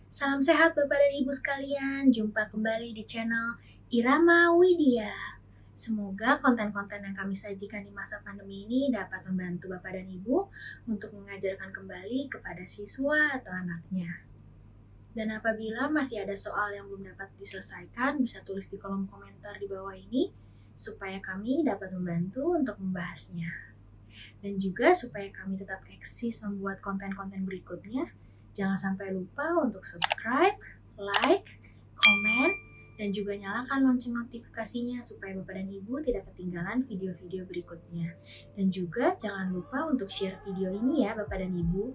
Salam sehat Bapak dan Ibu sekalian, jumpa kembali di channel Irama Widya. Semoga konten-konten yang kami sajikan di masa pandemi ini dapat membantu Bapak dan Ibu untuk mengajarkan kembali kepada siswa atau anaknya. Dan apabila masih ada soal yang belum dapat diselesaikan, bisa tulis di kolom komentar di bawah ini, supaya kami dapat membantu untuk membahasnya. Dan juga supaya kami tetap eksis membuat konten-konten berikutnya, jangan sampai lupa untuk subscribe, like, komen, dan juga nyalakan lonceng notifikasinya supaya Bapak dan Ibu tidak ketinggalan video-video berikutnya. Dan juga jangan lupa untuk share video ini ya Bapak dan Ibu.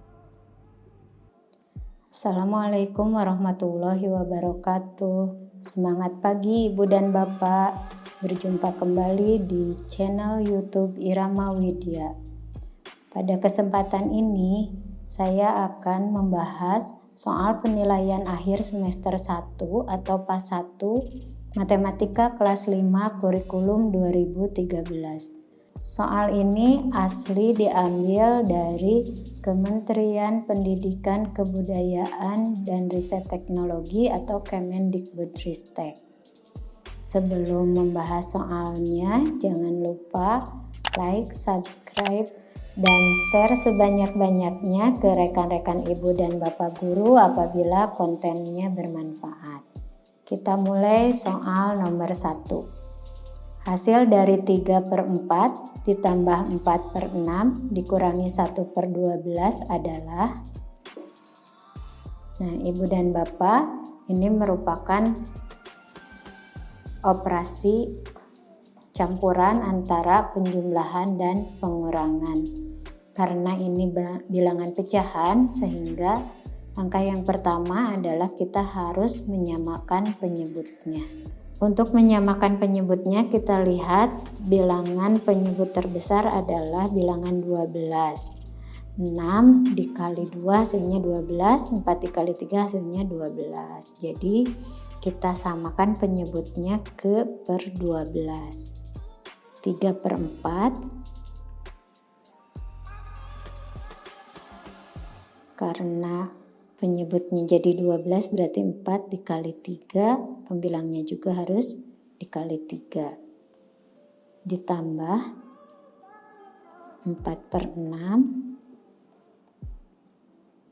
Assalamualaikum warahmatullahi wabarakatuh. Semangat pagi Ibu dan Bapak. Berjumpa kembali di channel YouTube Irama Widya. Pada kesempatan ini, saya akan membahas soal penilaian akhir semester 1 atau PAS 1 Matematika kelas 5 kurikulum 2013. Soal ini asli diambil dari Kementerian Pendidikan Kebudayaan dan Riset Teknologi atau Kemendikbudristek. Sebelum membahas soalnya, jangan lupa like, subscribe, dan share sebanyak-banyaknya ke rekan-rekan ibu dan bapak guru apabila kontennya bermanfaat. Kita mulai soal nomor 1. Hasil dari 3/4 ditambah 4/6 dikurangi 1/12 adalah, nah Ibu dan Bapak, ini merupakan operasi campuran antara penjumlahan dan pengurangan. Karena ini bilangan pecahan, sehingga angka yang pertama adalah kita harus menyamakan penyebutnya. Untuk menyamakan penyebutnya, kita lihat bilangan penyebut terbesar adalah bilangan 12. 6 dikali 2 hasilnya 12, 4 dikali 3 hasilnya 12. Jadi kita samakan penyebutnya ke per 12. 3/4 karena penyebutnya jadi 12 berarti 4 dikali 3, pembilangnya juga harus dikali 3. Ditambah 4/6.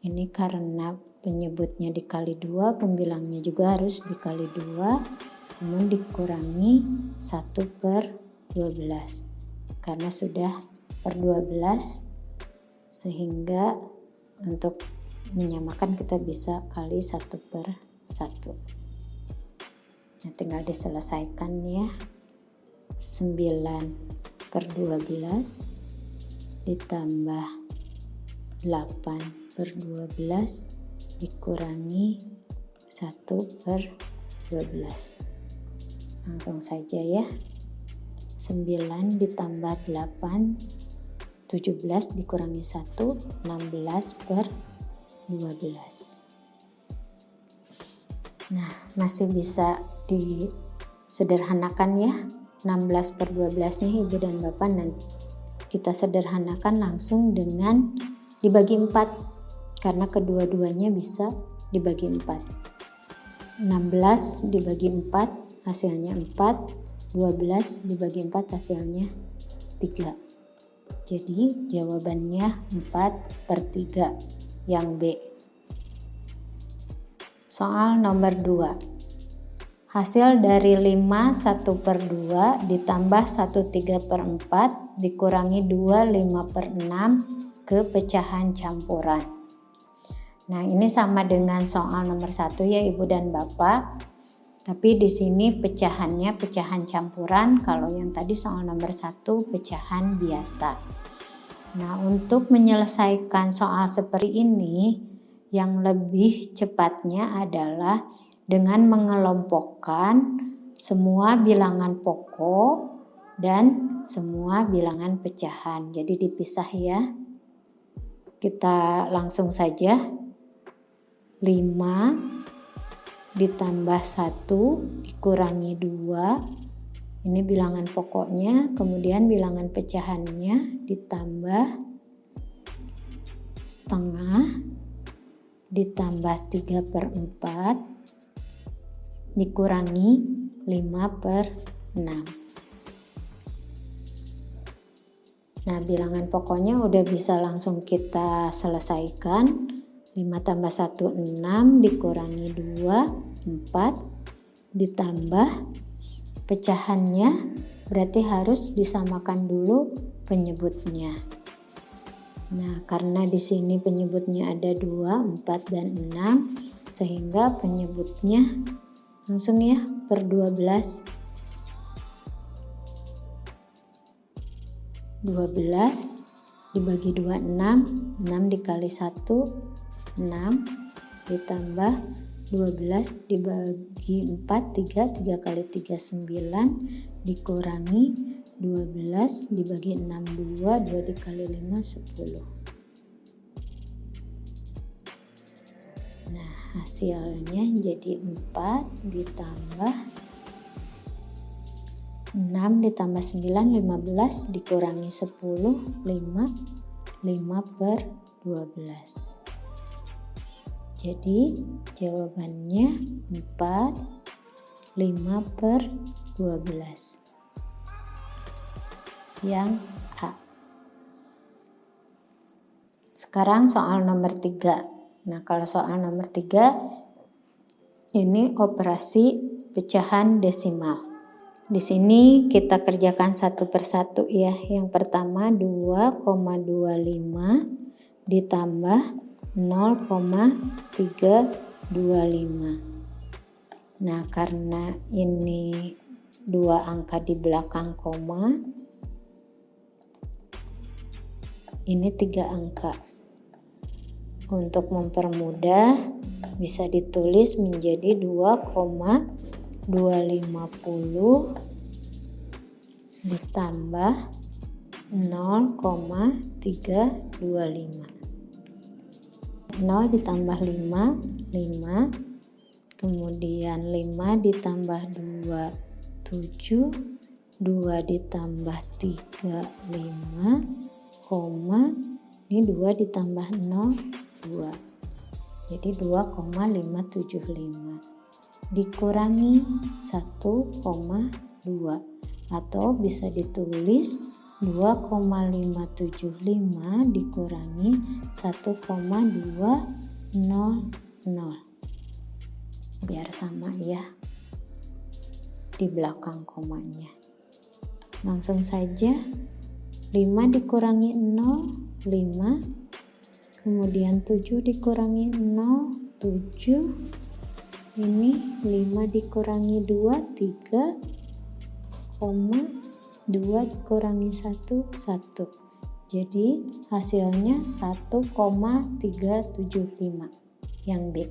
Ini karena penyebutnya dikali 2, pembilangnya juga harus dikali 2, namun dikurangi 1/12. Karena sudah per 12, sehingga untuk menyamakan kita bisa kali 1/1. Nah, tinggal diselesaikan ya. 9/12 ditambah 8/12 dikurangi 1/12. Langsung saja ya. 9 ditambah 8, 17 dikurangi 1, 16/12. Nah, masih bisa disederhanakan ya. 16/12 nya Ibu dan Bapak, nanti kita sederhanakan langsung dengan dibagi 4, karena kedua-duanya bisa dibagi 4. 16 dibagi 4 hasilnya 4, 12 dibagi 4 hasilnya 3. Jadi jawabannya 4/3 yang B. Soal nomor 2. Hasil dari 5 1/2 ditambah 1 3/4 dikurangi 2 5/6 ke pecahan campuran. Nah, ini sama dengan soal nomor 1 ya Ibu dan Bapak. Tapi di sini pecahannya pecahan campuran, kalau yang tadi soal nomor 1 pecahan biasa. Nah, untuk menyelesaikan soal seperti ini, yang lebih cepatnya adalah dengan mengelompokkan semua bilangan pokok dan semua bilangan pecahan. Jadi dipisah ya. Kita langsung saja. 5 ditambah 1 dikurangi 2. Ini bilangan pokoknya, kemudian bilangan pecahannya ditambah setengah ditambah 3/4 dikurangi 5/6. Nah, bilangan pokoknya udah bisa langsung kita selesaikan. 5 tambah 1 6 dikurangi 2 4 ditambah pecahannya, berarti harus disamakan dulu penyebutnya. Nah, karena di sini penyebutnya ada 2, 4, dan 6, sehingga penyebutnya langsung ya per 12. 12 dibagi 2 6, 6 dikali 1 6 ditambah 12 dibagi 4 3, 3 kali 3 9 dikurangi 12 dibagi 6 2, 2 dikali 5 10. Nah, hasilnya jadi 4 ditambah 6 ditambah 9 15 dikurangi 10 5/12. Jadi jawabannya 4 5/12 yang A. Sekarang soal nomor 3. Nah, kalau soal nomor 3 ini operasi pecahan desimal. Di sini kita kerjakan satu persatu ya. Yang pertama 2,25 ditambah 0,325. Nah, karena ini dua angka di belakang koma, ini 3 angka. Untuk mempermudah bisa ditulis menjadi 2,250 ditambah 0,325. 0 ditambah 5, 5, kemudian 5 ditambah 2, 7, 2 ditambah 3, 5, koma, ini 2 ditambah 0, 2. Jadi 2,575 dikurangi 1,2 atau bisa ditulis 2,575 dikurangi 1,200 biar sama ya di belakang komanya. Langsung saja 5 dikurangi 0 5, kemudian 7 dikurangi 0 7, ini 5 dikurangi 2 3, 2 dikurangi 1 1. Jadi hasilnya 1,375 yang B.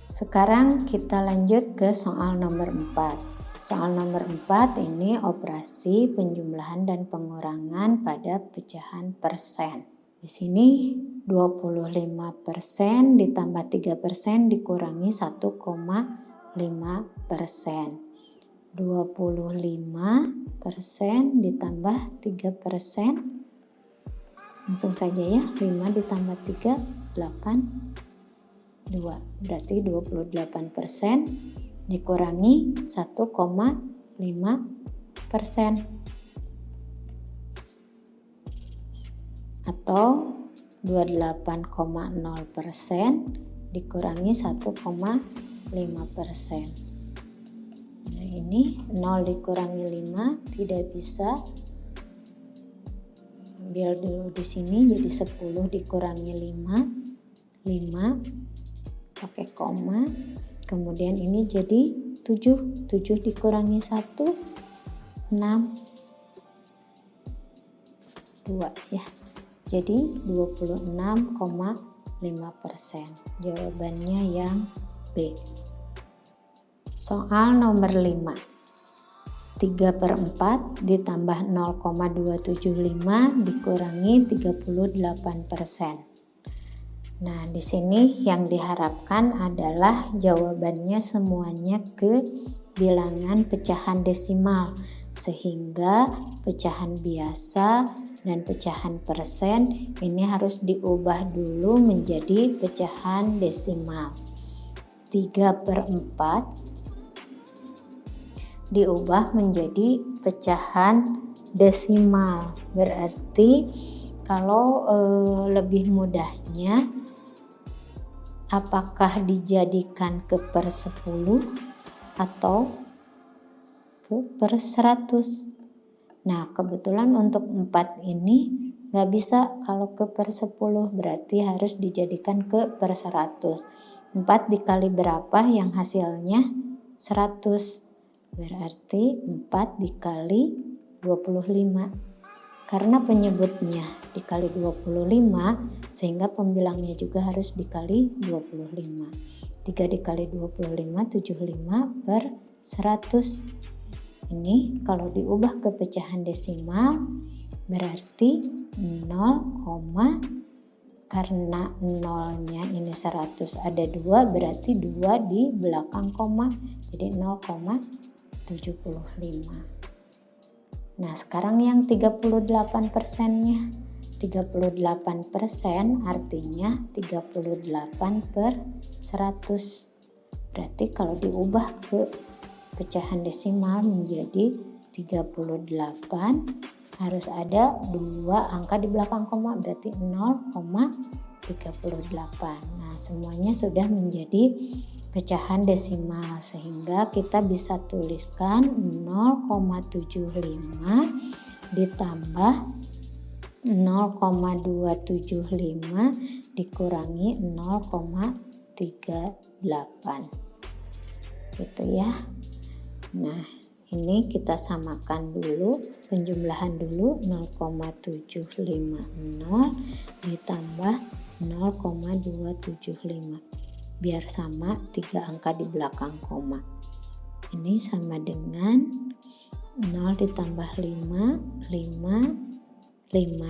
Sekarang kita lanjut ke soal nomor 4. Soal nomor 4 ini operasi penjumlahan dan pengurangan pada pecahan persen. Di sini 25% ditambah 3% dikurangi 1,5%. 25% ditambah 3%. Langsung saja ya, 5 ditambah 3 8 2. Berarti 28% dikurangi 1,5% atau 28,0% dikurangi 1,5%. Nah, ini 0 dikurangi 5 tidak bisa. Ambil dulu di sini jadi 10 dikurangi 5 pakai koma. Kemudian ini jadi 7 dikurangi 1 6 2 ya. Jadi 26,5%. Jawabannya yang B. Soal nomor 5. 3/4 ditambah 0,275 dikurangi 38%. Nah, di sini yang diharapkan adalah jawabannya semuanya ke bilangan pecahan desimal, sehingga pecahan biasa dan pecahan persen ini harus diubah dulu menjadi pecahan desimal. 3/4 diubah menjadi pecahan desimal. Berarti kalau lebih mudahnya, apakah dijadikan ke per 10 atau ke per 100? Nah, kebetulan untuk 4 ini nggak bisa kalau ke per 10, berarti harus dijadikan ke per 100. 4 dikali berapa yang hasilnya 100? Berarti 4 dikali 25. Karena penyebutnya dikali 25, sehingga pembilangnya juga harus dikali 25. 3 dikali 25, 75 per 100. Ini kalau diubah ke pecahan desimal berarti 0, karena nolnya ini 100 ada 2, berarti 2 di belakang koma, jadi 0,75. Nah, sekarang yang 38%-nya. 38% artinya 38 per 100. Berarti kalau diubah ke pecahan desimal menjadi 38, harus ada 2 angka di belakang koma, berarti 0,38. Nah, semuanya sudah menjadi pecahan desimal, sehingga kita bisa tuliskan 0,75 ditambah 0,275 dikurangi 0,38 gitu ya. Nah, ini kita samakan dulu, penjumlahan dulu. 0,750 ditambah 0,275 biar sama 3 angka di belakang koma. Ini sama dengan 0 ditambah 5, 5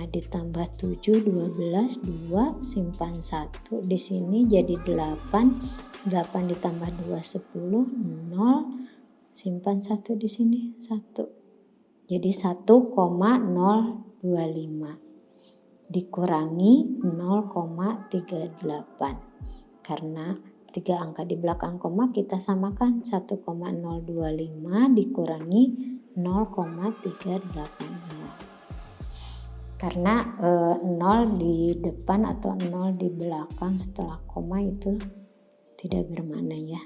ditambah 7, 12, 2, simpan 1. Di sini jadi 8, 8 ditambah 2, 10, 0, simpan 1 di sini, 1. Jadi 1,025 dikurangi 0,38. Karena 3 angka di belakang koma kita samakan, 1,025 dikurangi 0,380. Karena 0 di depan atau 0 di belakang setelah koma itu tidak bermakna ya.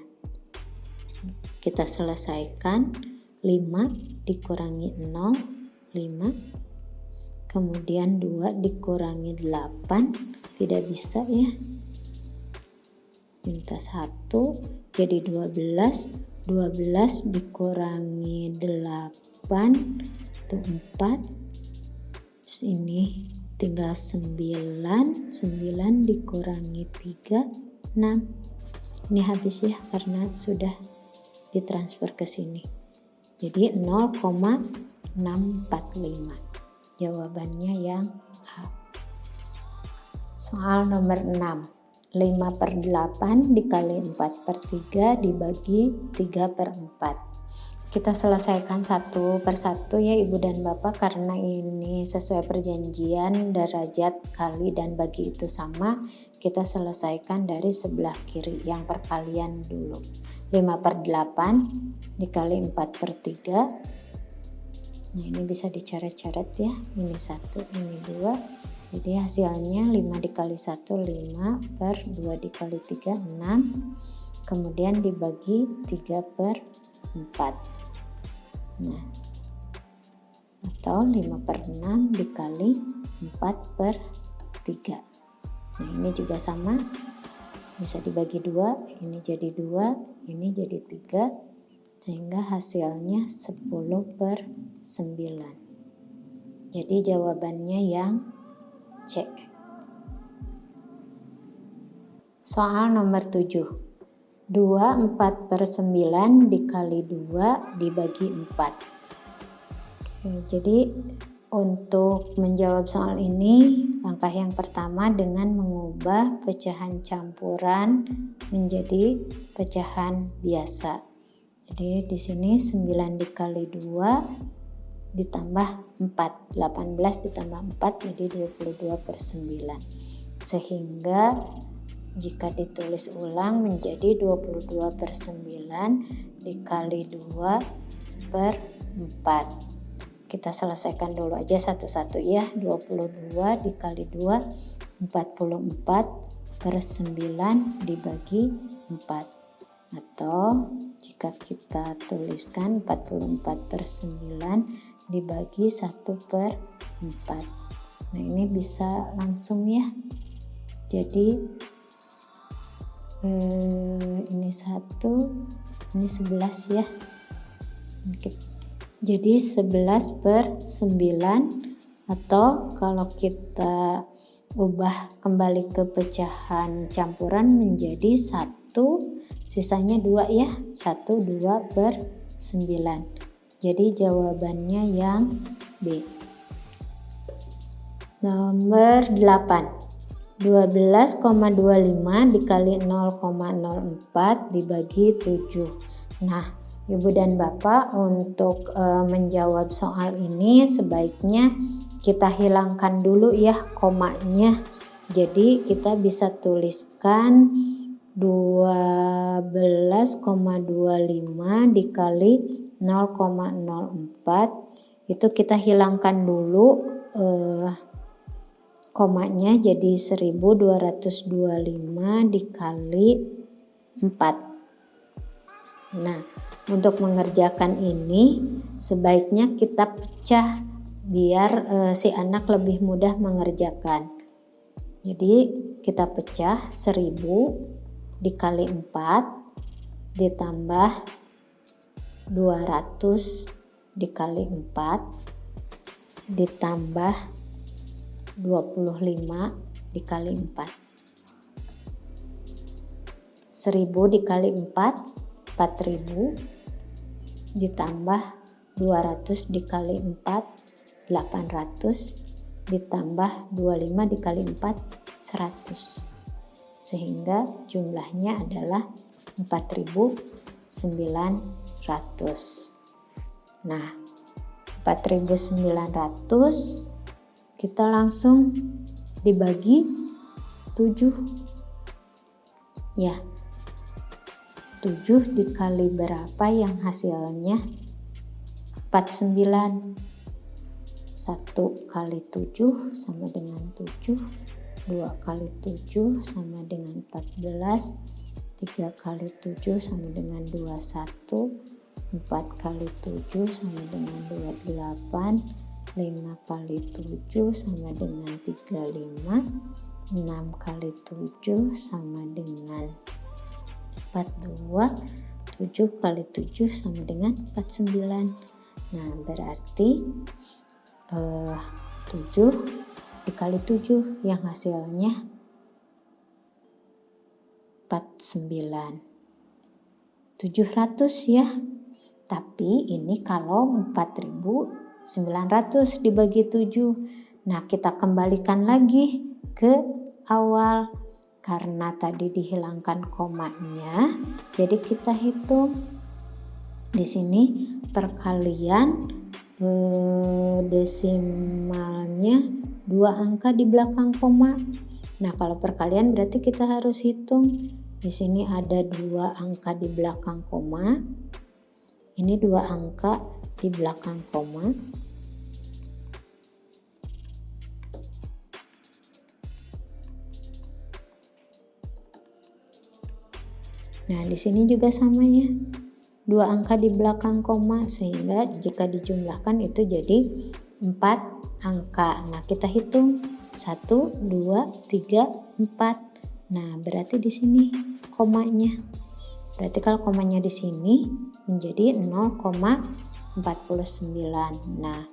Kita selesaikan, 5 dikurangi 0, 5. Kemudian 2 dikurangi 8, tidak bisa ya. Minta 1, jadi 12. 12 dikurangi 8, itu 4. Terus ini tinggal 9, 9 dikurangi 3, 6. Ini habis ya karena sudah ditransfer ke sini. Jadi 0,645. Jawabannya yang A. Soal nomor 6. 5/8 dikali 4/3 dibagi 3/4. Kita selesaikan satu per satu ya Ibu dan Bapak, karena ini sesuai perjanjian derajat kali dan bagi itu sama. Kita selesaikan dari sebelah kiri yang perkalian dulu. 5/8 dikali 4/3. Nah, ini bisa dicoret-coret ya. Ini 1, ini 2. Jadi hasilnya 5 dikali 1, 5 per 2 dikali 3, 6. Kemudian dibagi 3/4. Nah, atau 5/6 dikali 4/3. Nah, ini juga sama. Bisa dibagi 2, ini jadi 2, ini jadi 3. Sehingga hasilnya 10/9. Jadi jawabannya yang C. Soal nomor 7. 2 4/9 dikali 2 dibagi 4. Jadi untuk menjawab soal ini, langkah yang pertama dengan mengubah pecahan campuran menjadi pecahan biasa. Jadi di sini 9 dikali 2 ditambah 4. 18 ditambah 4 jadi 22/9. Sehingga jika ditulis ulang menjadi 22/9 dikali 2/4. Kita selesaikan dulu aja satu-satu ya. 22 dikali 2 44/9 dibagi 4. Atau jika kita tuliskan 44/9 dibagi 1/4. Nah ini bisa langsung ya. Jadi ini 1, ini 11 ya. Jadi 11/9 atau kalau kita ubah kembali ke pecahan campuran menjadi 1, sisanya 2 ya. 1 2/9. Jadi jawabannya yang B. Nomor 8. 12,25 dikali 0,04 dibagi 7. Nah, Ibu dan Bapak untuk menjawab soal ini sebaiknya kita hilangkan dulu ya komanya. Jadi kita bisa tuliskan 12,25 dikali 0,04 itu kita hilangkan dulu komanya jadi 1225 dikali 4. Nah, untuk mengerjakan ini sebaiknya kita pecah biar si anak lebih mudah mengerjakan. Jadi kita pecah 1000 dikali 4 ditambah 200 dikali 4 ditambah 25 dikali 4. 1000 dikali 4 4000 ditambah 200 dikali 4 800 ditambah 25 dikali 4 100. Sehingga jumlahnya adalah 4900. Nah, 4900 kita langsung dibagi 7 ya. 7 dikali berapa yang hasilnya 49. 1 kali 7 sama dengan 7, 2 kali 7 sama dengan 14, 3 kali 7 sama dengan 21, 4 kali 7 sama dengan 28, 5 kali 7 sama dengan 35, 6 kali 7 sama dengan 42, 7 kali 7 sama dengan 49. Nah, berarti 7 dikali 7 yang hasilnya 49. 700 ya. Tapi ini kalau 4900 dibagi 7. Nah, kita kembalikan lagi ke awal karena tadi dihilangkan komanya. Jadi kita hitung di sini perkalian desimalnya 2 angka di belakang koma. Nah, kalau perkalian berarti kita harus hitung. Di sini ada 2 angka di belakang koma. Ini 2 angka di belakang koma. Nah, di sini juga sama ya. 2 angka di belakang koma sehingga jika dijumlahkan itu jadi 4 angka. Nah, kita hitung 1, 2, 3, 4. Nah, berarti di sini komanya. Berarti kalau komanya di sini menjadi 0,49. Nah,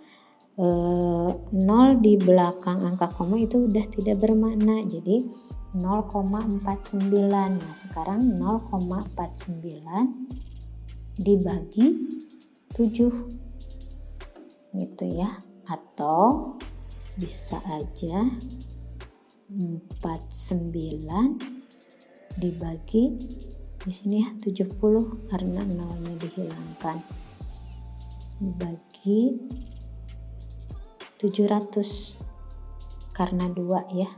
0 di belakang angka koma itu udah tidak bermakna. Jadi 0,49. Nah, sekarang 0,49 dibagi 7 gitu ya, atau bisa aja 49 dibagi di sini ya 70 karena nolnya dihilangkan, dibagi 700 karena 2 ya,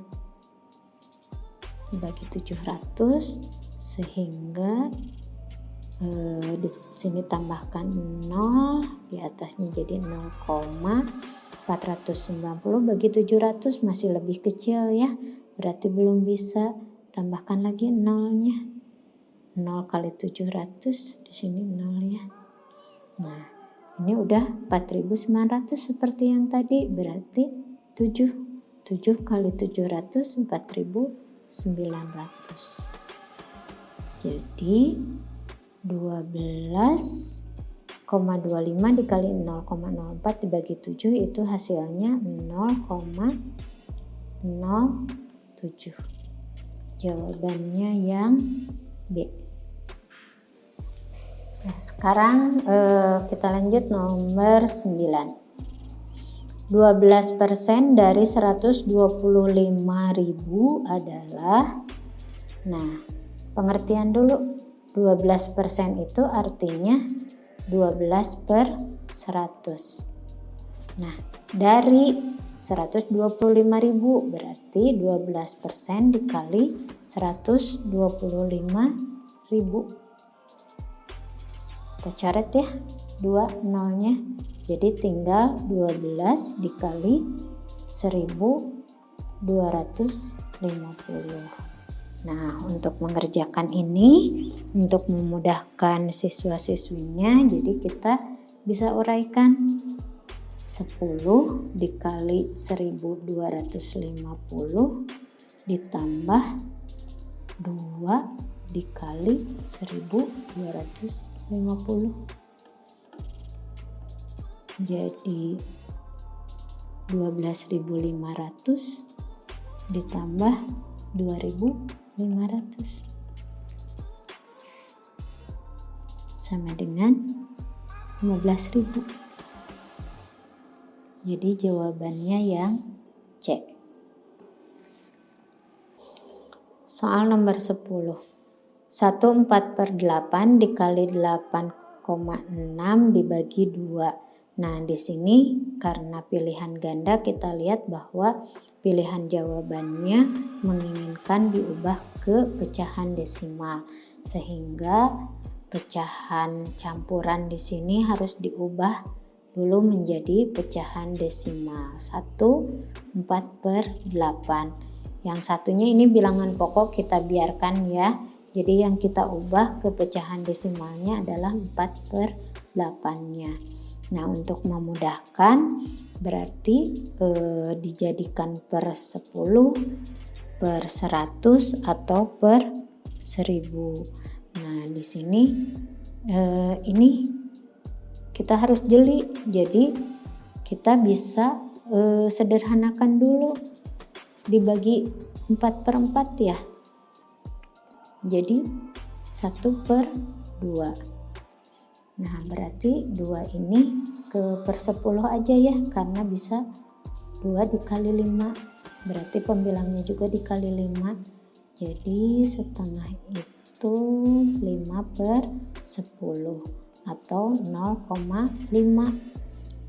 dibagi 700 sehingga di sini tambahkan 0, di atasnya jadi 0,490 bagi 700 masih lebih kecil ya, berarti belum bisa, tambahkan lagi 0-nya. 0 kali 700 di sini 0 ya. Nah, ini udah 4.900 seperti yang tadi, berarti 7 kali 700 4.900. Jadi 12,25 dikali 0,04 dibagi 7 itu hasilnya 0,07. Jawabannya yang B. Nah, sekarang kita lanjut nomor 9. 12% dari 125.000 adalah, nah pengertian dulu, 12% itu artinya 12 per 100. Nah, dari 125.000 berarti 12% dikali 125.000. Kita coret ya, 2 nolnya. Jadi tinggal 12 dikali 1.250. Nah, untuk mengerjakan ini, untuk memudahkan siswa-siswinya, jadi kita bisa uraikan 10 dikali 1.250 ditambah 2 dikali 1.250. Jadi 12.500 ditambah 2.500 sama dengan 15.000. Jadi jawabannya yang C. Soal nomor 10. 1/4/8 dikali 8,6 dibagi 2. Nah, di sini karena pilihan ganda kita lihat bahwa pilihan jawabannya menginginkan diubah ke pecahan desimal, sehingga pecahan campuran di sini harus diubah dulu menjadi pecahan desimal. 1/4/8. Yang satunya ini bilangan pokok kita biarkan ya. Jadi yang kita ubah ke pecahan desimalnya adalah 4/8-nya. Nah, untuk memudahkan berarti dijadikan per 10, per 100 atau per 1000. Nah, di sini ini kita harus jeli. Jadi kita bisa sederhanakan dulu, dibagi 4/4 ya. Jadi 1/2. Nah, berarti 2 ini ke per 10 aja ya, karena bisa 2 dikali 5. Berarti pembilangnya juga dikali 5. Jadi setengah itu 5/10 atau 0,5.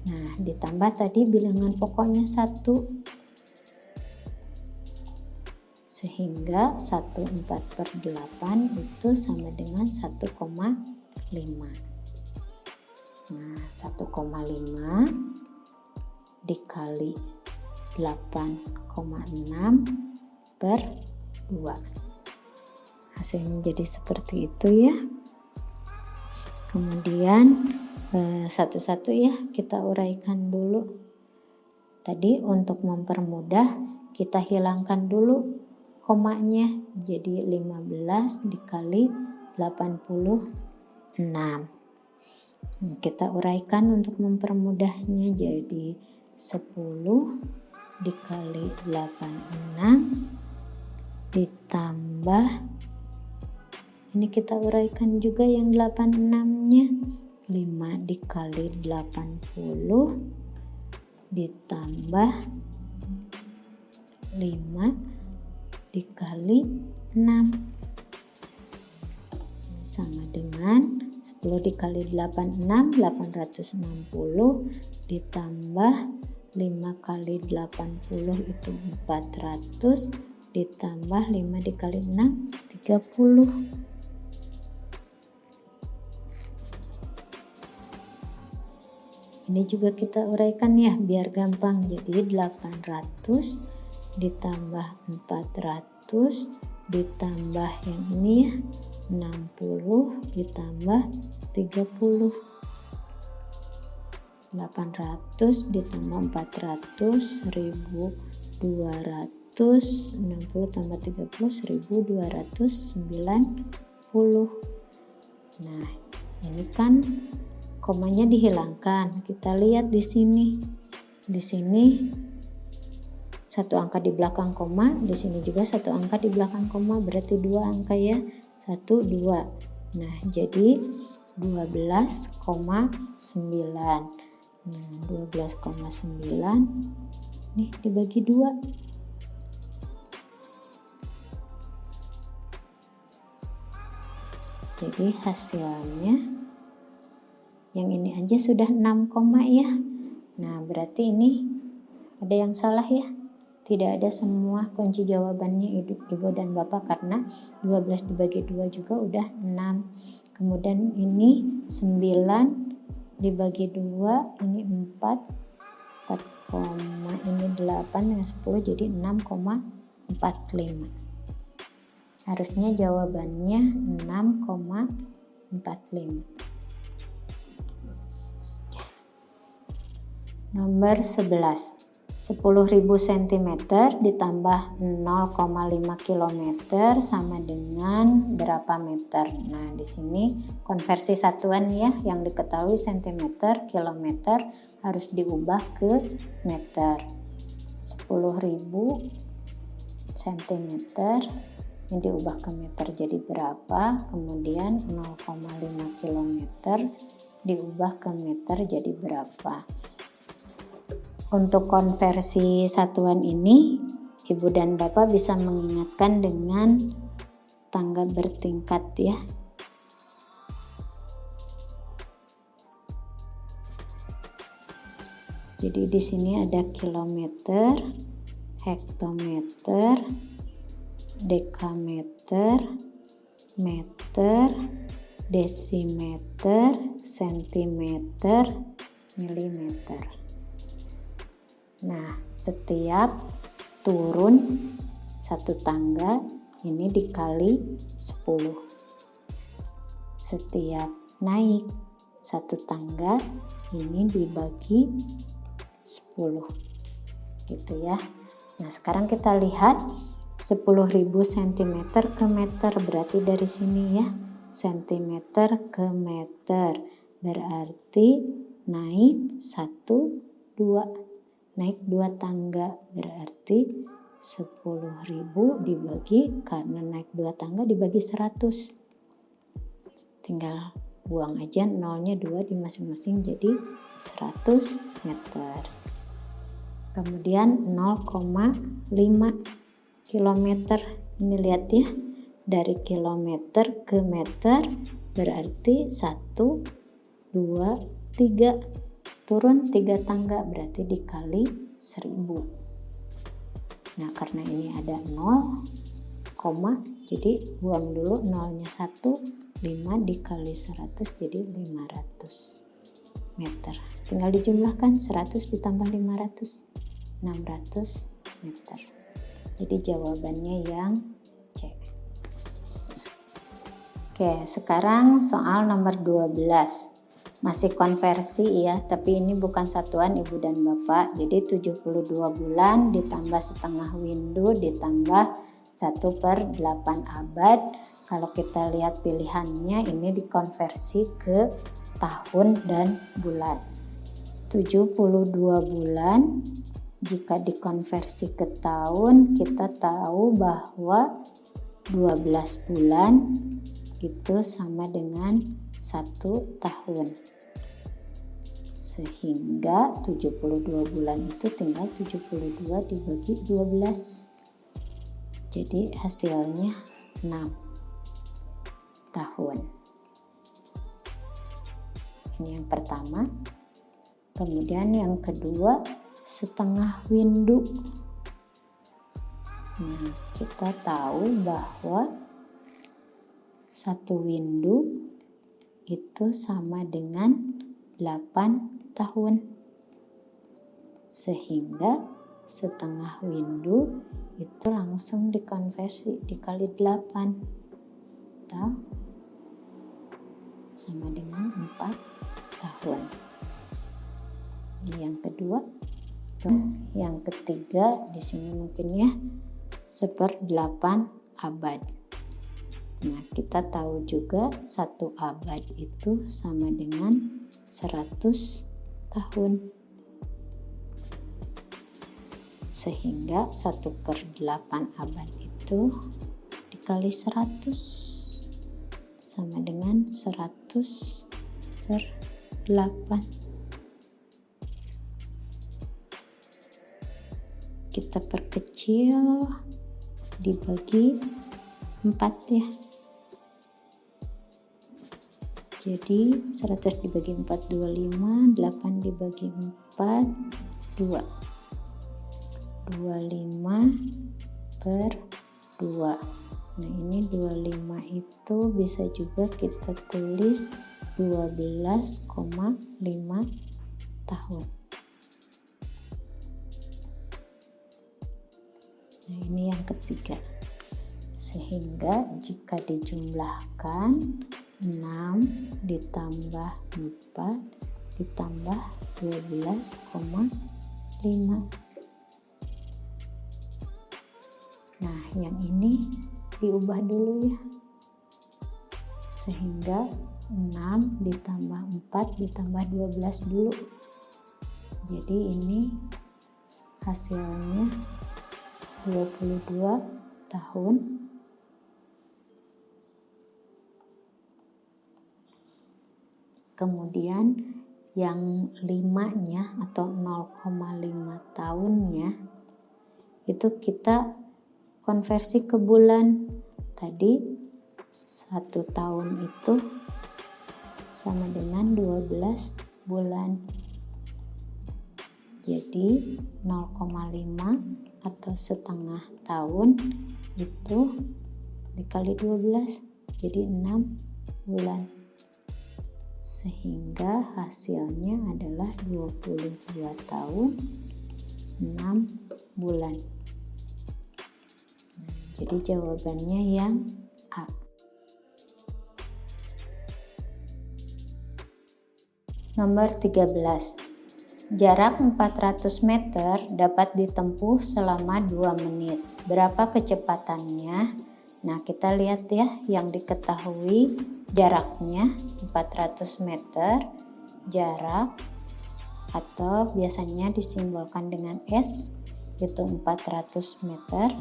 Nah, ditambah tadi bilangan pokoknya 1. Sehingga 1/4/8 itu sama dengan 1,5. Nah, 1,5 dikali 8,6 per 2. Hasilnya jadi seperti itu ya. Kemudian satu-satu ya kita uraikan dulu. Tadi untuk mempermudah kita hilangkan dulu komanya, jadi 15 dikali 86. Kita uraikan untuk mempermudahnya, jadi 10 dikali 86 ditambah, ini kita uraikan juga yang 86-nya, 5 dikali 80 ditambah 5 dikali 6 sama dengan 10 dikali 86, 860 ditambah 5 kali 80 itu 400 ditambah 5 dikali 6 30. Ini juga kita uraikan ya biar gampang. Jadi 800 ditambah 400 ditambah yang ini ya 60 ditambah 30. 800 ditambah 400 1200, 60 tambah 30 1290. Nah, ini kan komanya dihilangkan. Kita lihat di sini. Di sini satu angka di belakang koma, di sini juga satu angka di belakang koma, berarti dua angka ya. 1 2. Nah, jadi 12,9. Nah, 12,9 nih dibagi 2. Jadi hasilnya yang ini aja sudah 6 koma ya. Nah, berarti ini ada yang salah ya. Tidak ada semua kunci jawabannya Ibu dan Bapak karena 12 dibagi 2 juga udah 6. Kemudian ini 9 dibagi 2 ini 4 koma ini 8 dengan 10 jadi 6,45. Harusnya jawabannya 6,45. Nomor 11. 10.000 cm ditambah 0,5 km sama dengan berapa meter? Nah, di sini konversi satuan ya, yang diketahui cm, kilometer harus diubah ke meter. 10.000 cm ini diubah ke meter jadi berapa? Kemudian 0,5 km diubah ke meter jadi berapa? Untuk konversi satuan ini, Ibu dan Bapak bisa mengingatkan dengan tangga bertingkat ya. Jadi di sini ada kilometer, hektometer, dekameter, meter, desimeter, sentimeter, milimeter. Nah, setiap turun satu tangga ini dikali 10. Setiap naik satu tangga ini dibagi 10. Gitu ya. Nah, sekarang kita lihat 10.000 cm ke meter, berarti dari sini ya. Sentimeter ke meter. Berarti naik 1 2. Naik 2 tangga berarti 10.000 dibagi, karena naik 2 tangga dibagi 100. Tinggal buang aja nolnya 2 di masing-masing jadi 100 meter. Kemudian 0,5 kilometer. Ini lihat ya. Dari kilometer ke meter berarti 1 2 3. Turun 3 tangga berarti dikali 1000. Nah, karena ini ada 0, jadi buang dulu nolnya 1, 5 dikali 100 jadi 500 meter. Tinggal dijumlahkan 100 ditambah 500, 600 meter. Jadi jawabannya yang C. Oke, sekarang soal nomor 12. Masih konversi ya, tapi ini bukan satuan Ibu dan Bapak. Jadi 72 bulan ditambah setengah window ditambah 1/8 abad. Kalau kita lihat pilihannya ini dikonversi ke tahun dan bulan. 72 bulan jika dikonversi ke tahun, kita tahu bahwa 12 bulan itu sama dengan 1 tahun. Sehingga 72 bulan itu tinggal 72 dibagi 12. Jadi hasilnya 6 tahun. Ini yang pertama. Kemudian yang kedua setengah windu. Nah, kita tahu bahwa 1 windu itu sama dengan 8 tahun. Sehingga setengah windu itu langsung dikonversi dikali 8. Atau sama dengan 4 tahun. Ini yang kedua. Yang ketiga di sini mungkin ya 1/8 abad. Nah, kita tahu juga 1 abad itu sama dengan 100 tahun. Sehingga 1/8 abad itu dikali 100 sama dengan 100/8. Kita perkecil dibagi 4 ya. Jadi 100 dibagi 4 25, 8 dibagi 4 2. 25/2. Nah, ini 25 itu bisa juga kita tulis 12,5 tahun. Nah, ini yang ketiga. Sehingga jika dijumlahkan 6 ditambah 4 ditambah 12,5. Nah, yang ini diubah dulu ya. Sehingga 6 ditambah 4 ditambah 12 dulu. Jadi ini hasilnya 22 tahun. Kemudian yang 5-nya atau 0,5 tahunnya itu kita konversi ke bulan. Tadi 1 tahun itu sama dengan 12 bulan. Jadi 0,5 atau setengah tahun itu dikali 12 jadi 6 bulan. Sehingga hasilnya adalah 22 tahun 6 bulan. Nah, jadi jawabannya yang A. Nomor 13. Jarak 400 meter dapat ditempuh selama 2 menit. Berapa kecepatannya? Nah, kita lihat ya, yang diketahui jaraknya 400 meter. Jarak atau biasanya disimbolkan dengan S, itu 400 meter.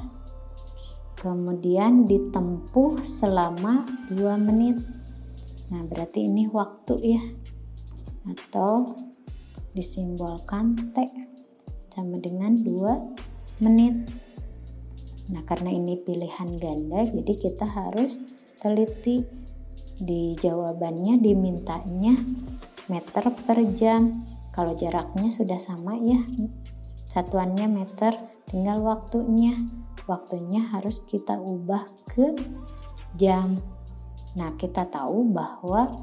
Kemudian ditempuh selama 2 menit. Nah, berarti ini waktu ya. Atau disimbolkan T sama dengan 2 menit. Nah, karena ini pilihan ganda, jadi kita harus teliti. Di jawabannya dimintanya meter per jam. Kalau jaraknya sudah sama ya, satuannya meter, tinggal waktunya. Waktunya harus kita ubah ke jam. Nah, kita tahu bahwa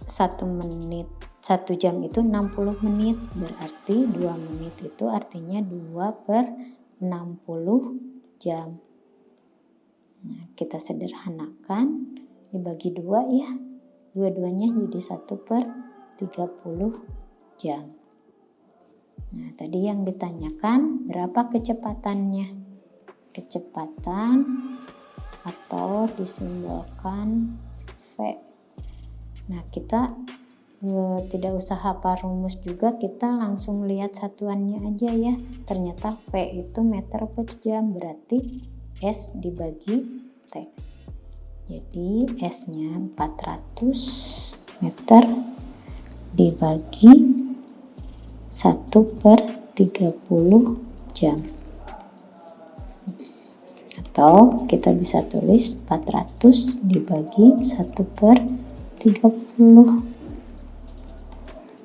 1 jam itu 60 menit, berarti 2 menit itu artinya 2/60 jam. Nah, kita sederhanakan, dibagi 2 ya, dua-duanya jadi 1/30 jam. Nah, tadi yang ditanyakan berapa kecepatannya? Kecepatan atau disimbolkan V. Nah, kita tidak usah hafal rumus juga, kita langsung lihat satuannya aja ya. Ternyata V itu meter per jam, berarti S dibagi T. Jadi S-nya 400 meter dibagi 1/30 jam. Atau kita bisa tulis 400 dibagi 1/30.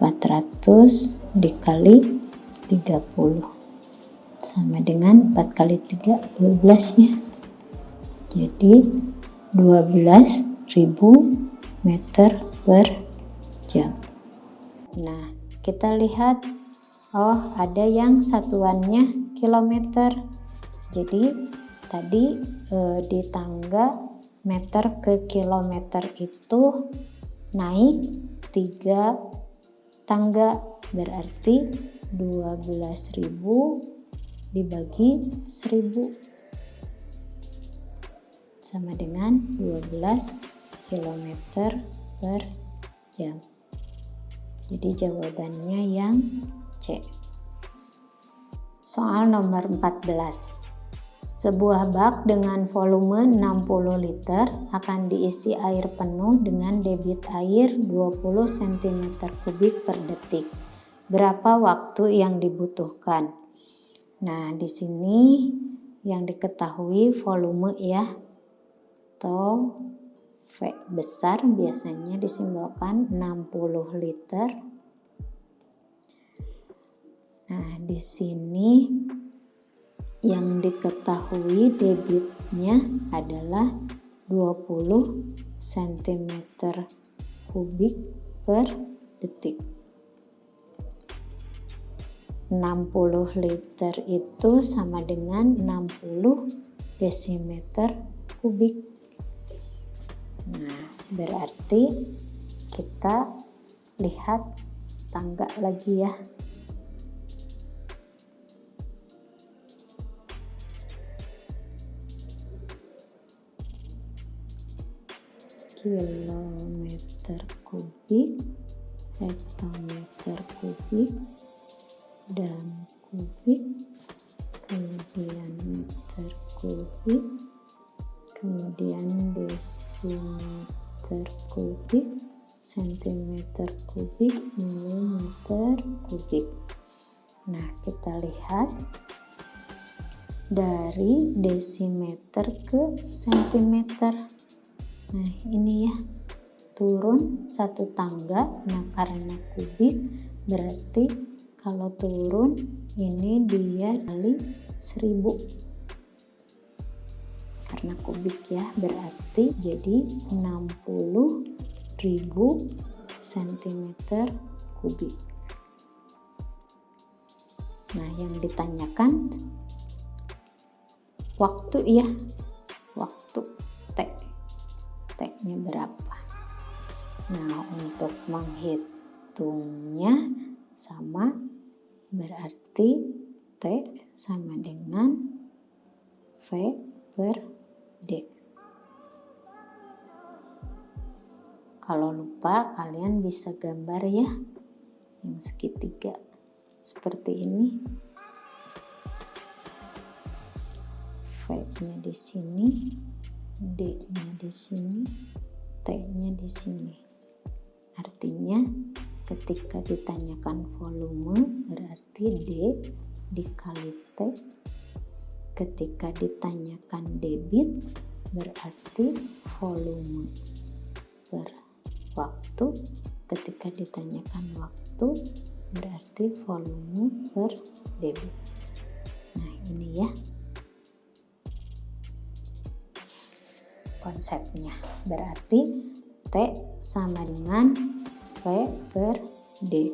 400 dikali 30 sama dengan 4 kali 3 12 ya. Jadi 12.000 meter per jam. Nah, kita lihat, oh ada yang satuannya kilometer. Jadi tadi di tangga meter ke kilometer itu naik 3 tangga, berarti 12.000 dibagi 1.000 sama dengan 12 km per jam. Jadi jawabannya yang C. Soal nomor 14. Sebuah bak dengan volume 60 liter akan diisi air penuh dengan debit air 20 cm3 per detik. Berapa waktu yang dibutuhkan? Nah, di sini yang diketahui volume ya, atau V besar biasanya disimbolkan 60 liter. Nah, di sini yang diketahui debitnya adalah 20 cm3 per detik. 60 liter itu sama dengan 60 desimeter kubik. Nah, berarti kita lihat tangga lagi ya. Kilometer kubik, hektometer kubik, dan kubik, kemudian meter kubik, kemudian desimeter kubik, sentimeter kubik, milimeter kubik. Nah, kita lihat dari desimeter ke sentimeter. Nah, ini ya, turun 1 tangga. Nah, karena kubik berarti kalau turun ini dia kali 1000. Karena kubik ya, berarti jadi 60.000 cm3. Nah, yang ditanyakan waktu ya, waktu T-nya berapa. Nah, untuk menghitungnya sama, berarti T sama dengan V per D. Kalau lupa kalian bisa gambar ya, yang segitiga seperti ini. V-nya di sini, D-nya di sini, T-nya di sini. Artinya ketika ditanyakan volume berarti D dikali T. Ketika ditanyakan debit berarti volume per waktu. Ketika ditanyakan waktu berarti volume per debit. Nah, ini ya konsepnya. Berarti T sama dengan V per D.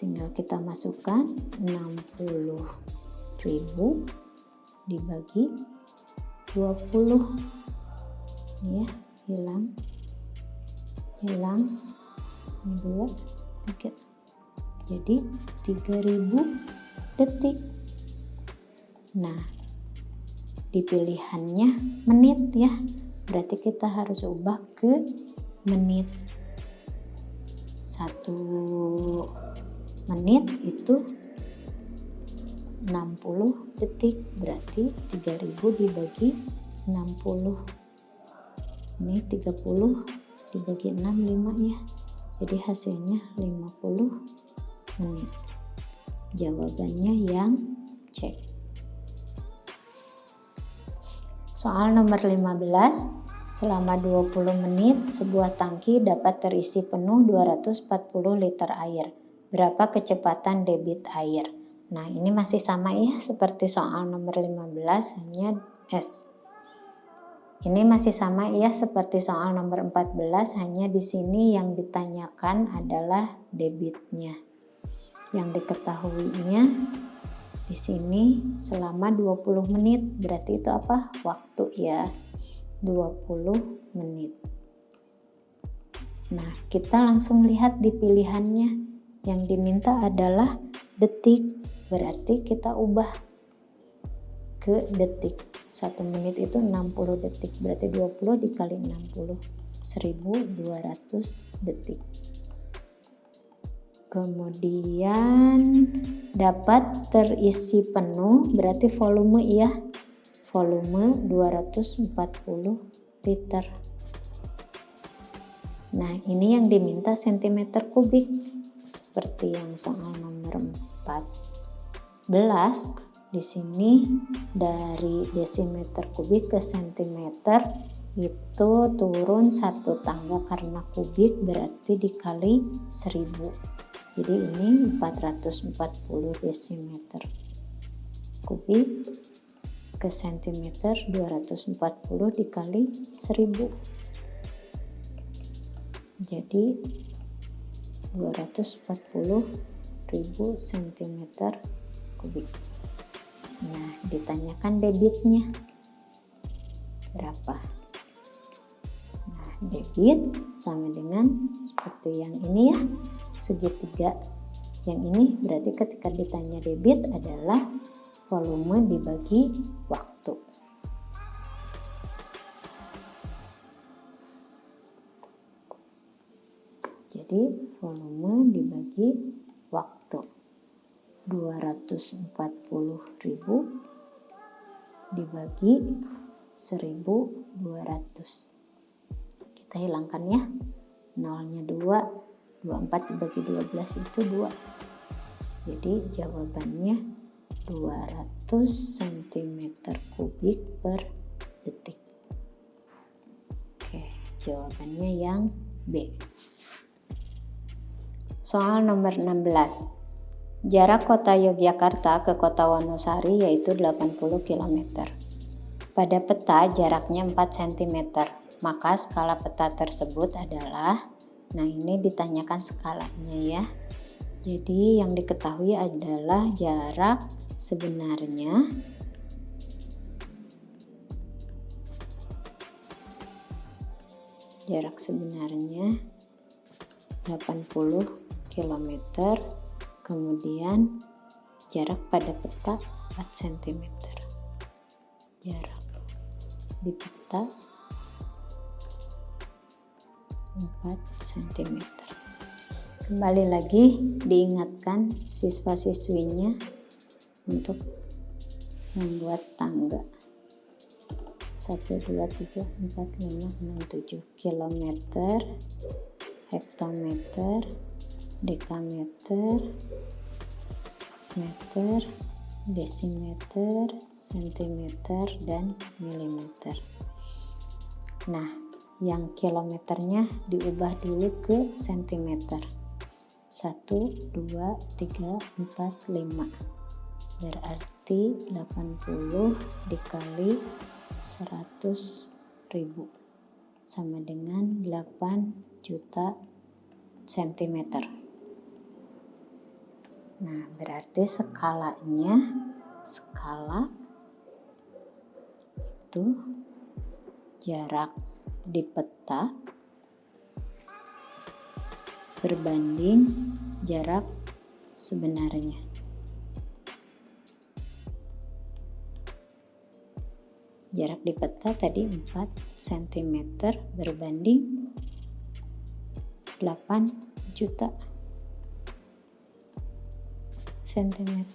Tinggal kita masukkan 60.000 dibagi 20. Ini ya, hilang. Ini 2, 3. Jadi 3.000 detik. Nah, di pilihannya menit ya. Berarti kita harus ubah ke menit. 1 menit itu 60 detik, berarti 3.000 dibagi 60. Ini 30 dibagi 6, 5 ya. Jadi hasilnya 50 menit. Jawabannya yang C. Soal nomor 15. Selama 20 menit, sebuah tangki dapat terisi penuh 240 liter air. Berapa kecepatan debit air? Nah, ini masih sama ya seperti soal nomor 15, hanya Ini masih sama ya seperti soal nomor 14, hanya di sini yang ditanyakan adalah debitnya. Yang diketahuinya di sini selama 20 menit, berarti itu apa? Waktu ya. 20 menit. Nah, kita langsung lihat di pilihannya. Yang diminta adalah detik, berarti kita ubah ke detik. 1 menit itu 60 detik, berarti 20 dikali 60, 1200 detik. Kemudian dapat terisi penuh, berarti volume ya. Volume 240 liter. Nah, ini yang diminta cm kubik. Seperti yang soal nomor 14, di sini dari desimeter kubik ke sentimeter itu turun 1 tangga karena kubik berarti dikali 1000. Jadi ini 440 desimeter kubik ke sentimeter, 240 dikali 1000. Jadi 240.000 cm3. Nah, ditanyakan debitnya berapa. Nah, debit sama dengan seperti yang ini ya, segitiga. Yang ini berarti ketika ditanya debit adalah volume dibagi waktu. Jadi volume dibagi waktu. 240.000 dibagi 1200. Kita hilangkan ya. Nolnya 2, 24 dibagi 12 itu 2. Jadi jawabannya 200 cm3 per detik. Oke, jawabannya yang B. Soal nomor 16. Jarak kota Yogyakarta ke kota Wonosari yaitu 80 km. Pada peta jaraknya 4 cm, maka skala peta tersebut adalah, nah ini ditanyakan skalanya ya. Jadi yang diketahui adalah jarak sebenarnya jarak sebenarnya 80 km, kemudian jarak pada peta 4 cm. Jarak di peta 4 cm. Kembali lagi diingatkan siswa-siswinya untuk membuat tangga. 1, 2, 3, 4, 5, 6, 7 kilometer, hektometer, dekameter, meter, desimeter, sentimeter, dan milimeter. Nah, yang kilometernya diubah dulu ke sentimeter. 1, 2, 3, 4, 5. Berarti 80 dikali 100.000 sama dengan 8 juta centimeter. Nah, berarti skalanya, skala itu jarak di peta berbanding jarak sebenarnya. Jarak di peta tadi 4 cm berbanding 8 juta cm.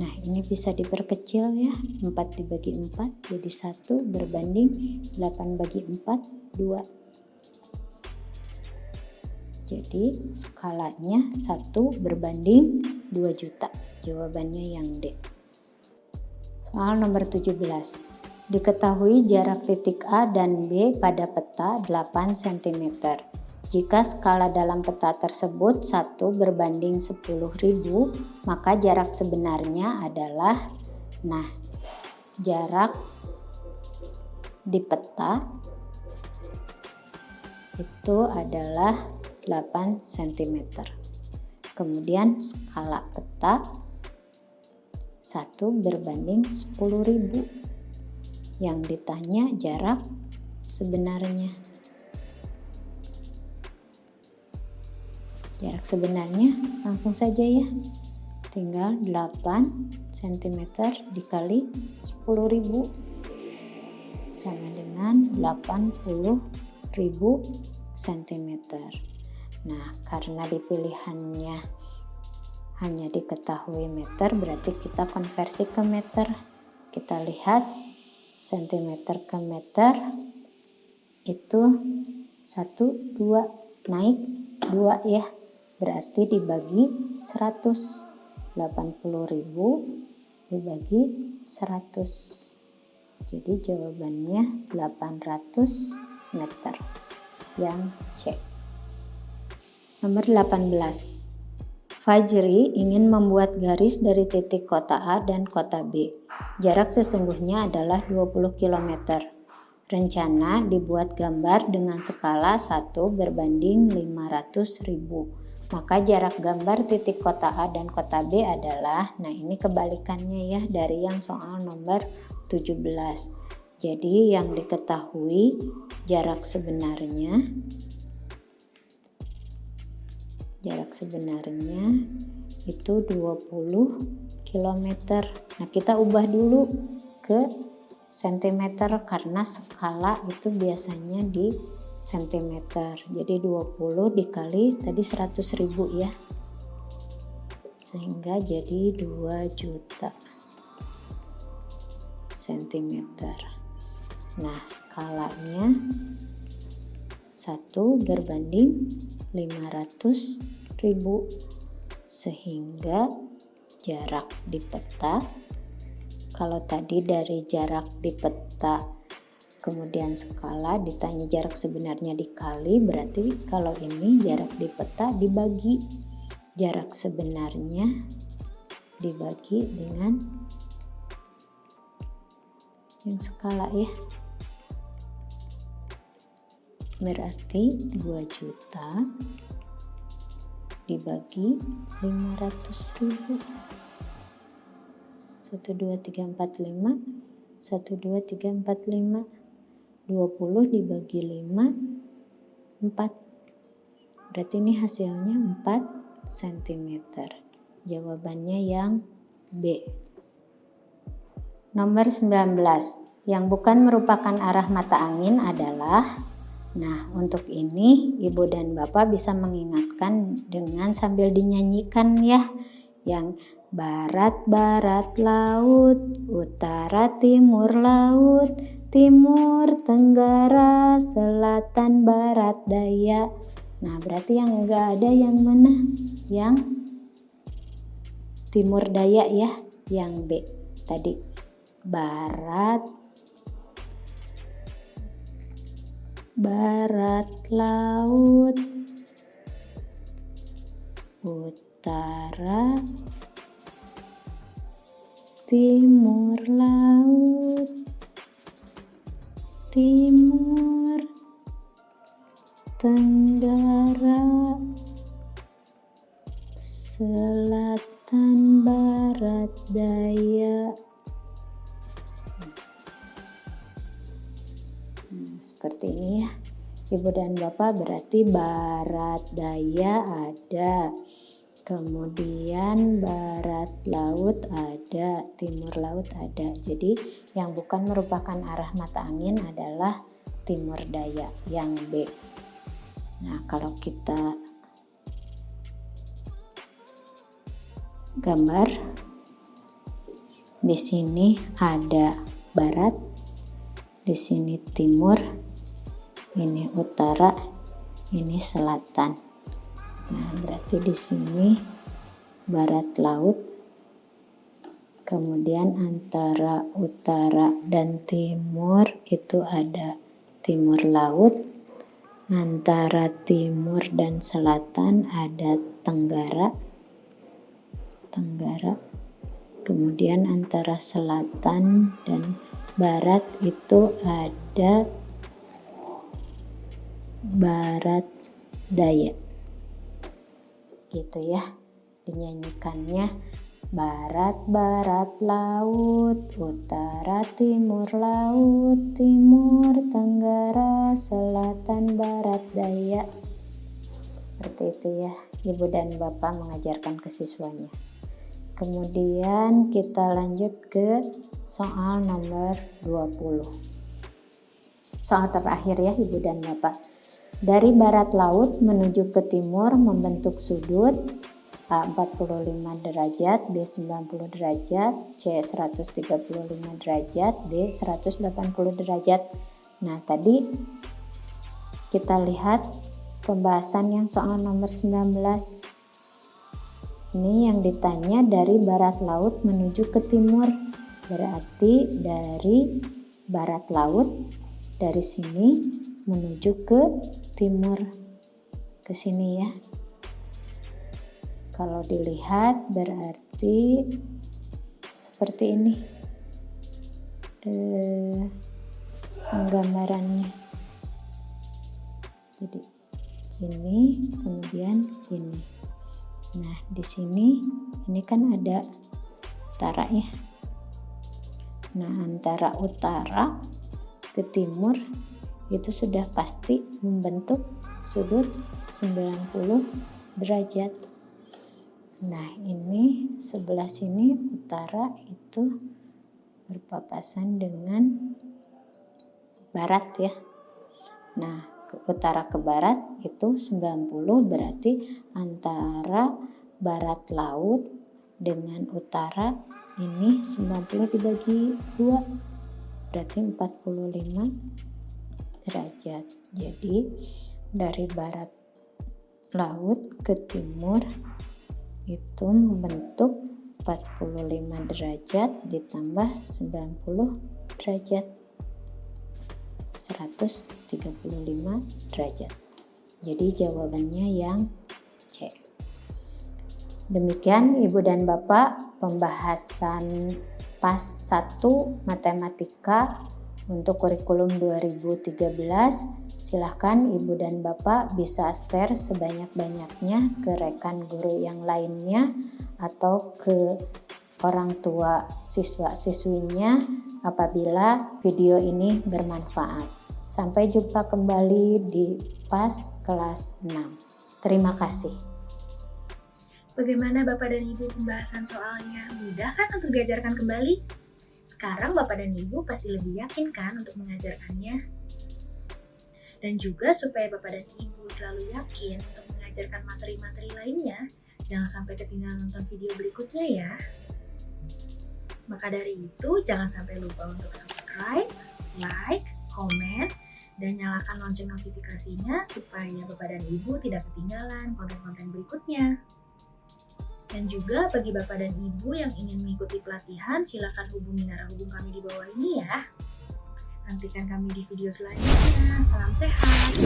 Nah, ini bisa diperkecil ya. 4 dibagi 4 jadi 1 berbanding 8 bagi 4, 2. Jadi skalanya 1 berbanding 2 juta. Jawabannya yang D. Soal nomor 17. Diketahui jarak titik A dan B pada peta 8 cm. Jika skala dalam peta tersebut 1 berbanding 10.000, maka jarak sebenarnya adalah, jarak di peta itu adalah 8 cm. Kemudian skala peta 1 berbanding 10.000. Yang ditanya jarak sebenarnya. Jarak sebenarnya langsung saja ya. Tinggal 8 cm dikali 10.000 sama dengan 80.000 cm. Nah, karena di pilihannya hanya diketahui meter, berarti kita konversi ke meter. Kita lihat cm ke meter itu 1, 2, naik 2 ya. Berarti dibagi 100. 80.000 dibagi 100. Jadi jawabannya 800 meter. Yang C. Nomor 18. Fajri ingin membuat garis dari titik kota A dan kota B. Jarak sesungguhnya adalah 20 km. Rencana dibuat gambar dengan skala 1 berbanding 500.000. Maka jarak gambar titik kota A dan kota B adalah, ini kebalikannya ya dari yang soal nomor 17. Jadi yang diketahui jarak sebenarnya itu 20 km. Nah, kita ubah dulu ke cm karena skala itu biasanya di cm. Jadi 20 dikali tadi 100.000 ya. Sehingga jadi 2 juta cm. Nah, skalanya 1 berbanding 500.000. Sehingga jarak di peta, kalau tadi dari jarak di peta kemudian skala ditanya jarak sebenarnya dikali, berarti kalau ini jarak di peta dibagi jarak sebenarnya dibagi dengan yang skala ya. Berarti 2 juta dibagi 500.000. 1, 2, 3, 4, 5. 1, 2, 3, 4, 5. 20 dibagi 5, 4. Berarti ini hasilnya 4 cm. Jawabannya yang B. Nomor 19. Yang bukan merupakan arah mata angin adalah, untuk ini Ibu dan Bapak bisa mengingatkan dengan sambil dinyanyikan ya. Yang barat-barat laut, utara timur laut, timur tenggara, selatan barat daya. Berarti yang enggak ada yang mana? Yang timur daya ya, yang B tadi. Barat laut, utara timur laut, timur tenggara, selatan barat daya. Seperti ini ya Ibu dan Bapak, berarti barat daya ada, kemudian barat laut ada, timur laut ada. Jadi yang bukan merupakan arah mata angin adalah timur daya, yang B. Kalau kita gambar, di sini ada barat, di sini timur, ini utara, ini selatan. Berarti di sini barat laut, Kemudian antara utara dan timur itu ada timur laut. Antara timur dan selatan ada tenggara. Kemudian antara selatan dan barat itu ada barat daya. Gitu ya dinyanyikannya. Barat laut, utara timur laut, timur tenggara, selatan barat daya. Seperti itu ya, Ibu dan Bapak mengajarkan ke siswanya. Kemudian kita lanjut ke soal nomor 20. Soal terakhir ya Ibu dan Bapak. Dari barat laut menuju ke timur membentuk sudut A 45 derajat, B 90 derajat, C 135 derajat, D 180 derajat. Nah, tadi kita lihat pembahasan yang soal nomor 19. Ini yang ditanya dari barat laut menuju ke timur. Berarti dari barat laut dari sini menuju ke timur. Ke sini ya. Kalau dilihat berarti seperti ini penggambarannya. Jadi ini kemudian ini. Nah di sini ini kan ada utara ya. Nah antara utara ke timur itu sudah pasti membentuk sudut 90 derajat. Nah ini sebelah sini utara itu berpapasan dengan barat ya. Nah utara ke barat itu 90 berarti antara barat laut dengan utara ini 90 dibagi 2 berarti 45 derajat. Jadi dari barat laut ke timur itu membentuk 45 derajat ditambah 90 derajat 135 derajat. Jadi jawabannya yang C. Demikian Ibu dan Bapak pembahasan PAS 1 Matematika untuk kurikulum 2013. Silahkan Ibu dan Bapak bisa share sebanyak-banyaknya ke rekan guru yang lainnya atau ke orang tua siswa-siswinya apabila video ini bermanfaat. Sampai jumpa kembali di PAS kelas 6. Terima kasih. Bagaimana Bapak dan Ibu pembahasan soalnya? Mudah kan untuk diajarkan kembali? Sekarang Bapak dan Ibu pasti lebih yakin kan untuk mengajarkannya? Dan juga supaya Bapak dan Ibu selalu yakin untuk mengajarkan materi-materi lainnya, jangan sampai ketinggalan nonton video berikutnya ya. Maka dari itu, jangan sampai lupa untuk subscribe, like, komen, dan nyalakan lonceng notifikasinya supaya Bapak dan Ibu tidak ketinggalan konten-konten berikutnya. Dan juga bagi Bapak dan Ibu yang ingin mengikuti pelatihan, silakan hubungi narahubung kami di bawah ini ya. Nantikan kami di video selanjutnya. Salam sehat.